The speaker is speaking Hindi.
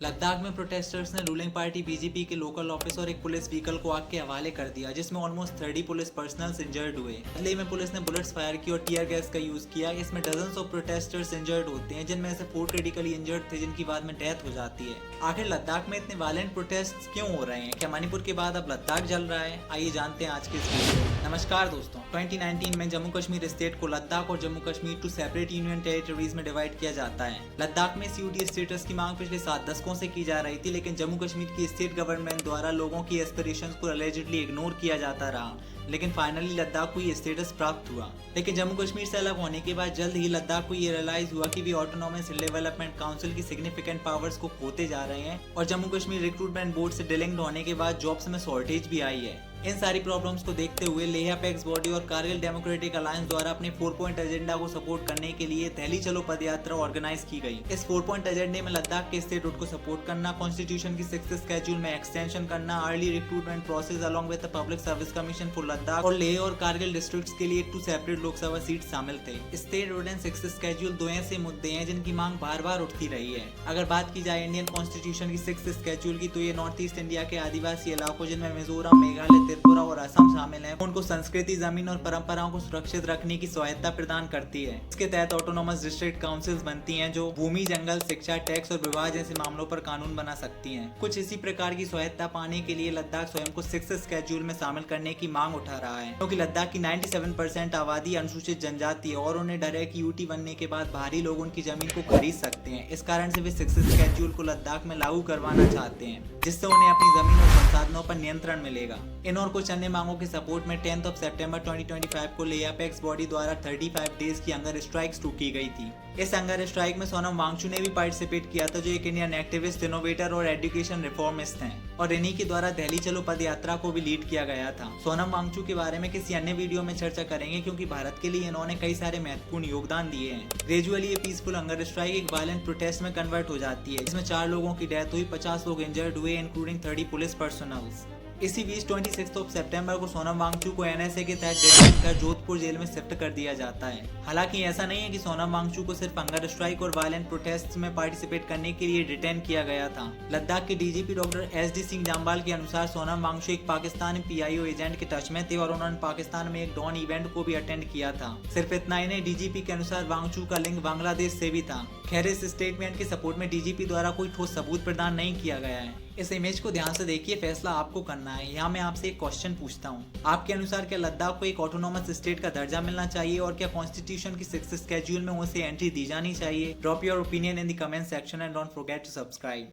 लद्दाख में प्रोटेस्टर्स ने रूलिंग पार्टी बीजेपी के लोकल ऑफिस और एक पुलिस व्हीकल को आग के हवाले कर दिया, जिसमें ऑलमोस्ट 30 पुलिस पर्सनल्स इंजर्ड हुए। बदले में पुलिस ने बुलेट्स फायर की और टीयर गैस का यूज किया। इसमें डजन्स ऑफ प्रोटेस्टर्स इंजर्ड होते हैं, जिनमें से 4 क्रिटिकली इंजर्ड थे, जिनकी बाद में डेथ हो जाती है। आखिर लद्दाख में इतने वायलेंट प्रोटेस्ट क्यों हो रहे हैं? क्या मणिपुर के बाद अब लद्दाख जल रहा है? आइए जानते हैं आज के इस वीडियो में। नमस्कार दोस्तों, 2019 में जम्मू कश्मीर स्टेट को लद्दाख और Jammu Kashmir two separate union territories में डिवाइड किया जाता है। लद्दाख में सीयूटी स्टेटस की मांग पिछले 7 दशकों से की जा रही थी, लेकिन जम्मू कश्मीर की स्टेट गवर्नमेंट द्वारा लोगों की एस्पिरेशंस को अलेजिडली इग्नोर किया जाता रहा। लेकिन फाइनली लद्दाख को ये स्टेटस प्राप्त हुआ। लेकिन जम्मू कश्मीर से अलग होने के बाद जल्द ही लद्दाख को ये रियलाइज हुआ कि वे ऑटोनॉमस डेवलपमेंट काउंसिल की सिग्निफिकेंट पावर्स को खोते जा रहे हैं और जम्मू कश्मीर रिक्रूटमेंट बोर्ड से डिलिंक्ड होने के बाद जॉब्स में शॉर्टेज भी आई है। इन सारी प्रॉब्लम्स को देखते हुए लेह अपेक्स बॉडी और कारगिल डेमोक्रेटिक अलायंस द्वारा अपने 4 पॉइंट एजेंडा को सपोर्ट करने के लिए दिल्ली चलो पदयात्रा ऑर्गेनाइज की गई। इस 4 पॉइंट एजेंडे में लद्दाख के स्टेट रूट को सपोर्ट करना, कॉन्स्टिट्यूशन की 6th शेड्यूल में एक्सटेंशन करना, early recruitment process along with the public service commission for Ladakh और लेह और कारगिल डिस्ट्रिक्ट्स के लिए 2 सेपरेट लोकसभा सीट शामिल थे। State root and 6th schedule 2 ऐसे मुद्दे हैं जिनकी मांग बार बार उठती रही है। अगर बात की जाए इंडियन कॉन्स्टिट्यूशन की 6th शेड्यूल की, तो ये नॉर्थ ईस्ट इंडिया के आदिवासी इलाकों जिनमें मिजोरम, मेघालय, त्रिपुरा और असम शामिल है, उनको संस्कृति, जमीन और परंपराओं को सुरक्षित रखने की स्वायत्ता प्रदान करती है। इसके तहत ऑटोनोमस डिस्ट्रिक्ट काउंसिल्स बनती हैं, जो भूमि, जंगल, शिक्षा, टैक्स और विवाह जैसे मामलों पर कानून बना सकती हैं। कुछ इसी प्रकार की स्वायत्ता पाने के लिए लद्दाख स्वयं को 6th शेड्यूल में शामिल करने की मांग उठा रहा है, क्योंकि लद्दाख की 97% आबादी अनुसूचित जनजाति है और उन्हें डर है कि यूटी बनने के बाद भारी लोग उनकी जमीन को खरीद सकते हैं। इस कारण से वे 6th शेड्यूल को लद्दाख में लागू करवाना चाहते हैं, जिससे उन्हें अपनी जमीन और संसाधनों पर नियंत्रण मिलेगा। इन और कुछ अन्य मांगों के सपोर्ट में 10 सितंबर 2025 को लेह अपेक्स बॉडी द्वारा 35 डेज की हंगर स्ट्राइक शुरू की गई थी। इस हंगर स्ट्राइक में सोनम वांगचुक ने भी पार्टिसिपेट किया था, जो एक इंडियन एक्टिविस्ट, इनोवेटर और एजुकेशन रिफॉर्मिस्ट हैं, और इन्हीं के द्वारा दिल्ली चलो पद यात्रा को भी लीड किया गया था। सोनम वांगचुक के बारे में किसी अन्य वीडियो में चर्चा करेंगे, क्योंकि भारत के लिए इन्होंने कई सारे महत्वपूर्ण योगदान दिए हैं। ग्रेजुअली ये पीसफुल हंगर स्ट्राइक एक वायलेंट प्रोटेस्ट में कन्वर्ट हो जाती है, जिसमें 4 लोगों की डेथ हुई, 50 लोग इंजर्ड हुए, इंक्लूडिंग 30 पुलिस पर्सनल्स। इसी बीच 26 सितंबर को सोनम वांगचुक को एनएसए के तहत डिटेन कर जोधपुर जेल में शिफ्ट कर दिया जाता है। हालांकि ऐसा नहीं है कि सोनम वांगचुक को सिर्फ हंगर स्ट्राइक और वायलेंट प्रोटेस्ट में पार्टिसिपेट करने के लिए डिटेन किया गया था। लद्दाख के डीजीपी डॉक्टर SD सिंह जाम्बाल के अनुसार सोनम वांगचुक एक पाकिस्तानी PIO एजेंट के टच में थे और उन्होंने पाकिस्तान में एक डॉन इवेंट को भी अटेंड किया था। सिर्फ इतना ही नहीं, डीजीपी के अनुसार वांगचुक का लिंक बांग्लादेश से भी था। खैर, इस स्टेटमेंट के सपोर्ट में डीजीपी द्वारा कोई ठोस सबूत प्रदान नहीं किया गया है। इस इमेज को ध्यान से देखिए, फैसला आपको करना है। यहाँ मैं आपसे एक क्वेश्चन पूछता हूँ, आपके अनुसार क्या लद्दाख को एक ऑटोनोमस स्टेट का दर्जा मिलना चाहिए, और क्या कॉन्स्टिट्यूशन की 6th शेड्यूल में उसे एंट्री दी जानी चाहिए? Drop your opinion in the comment section and don't forget to subscribe.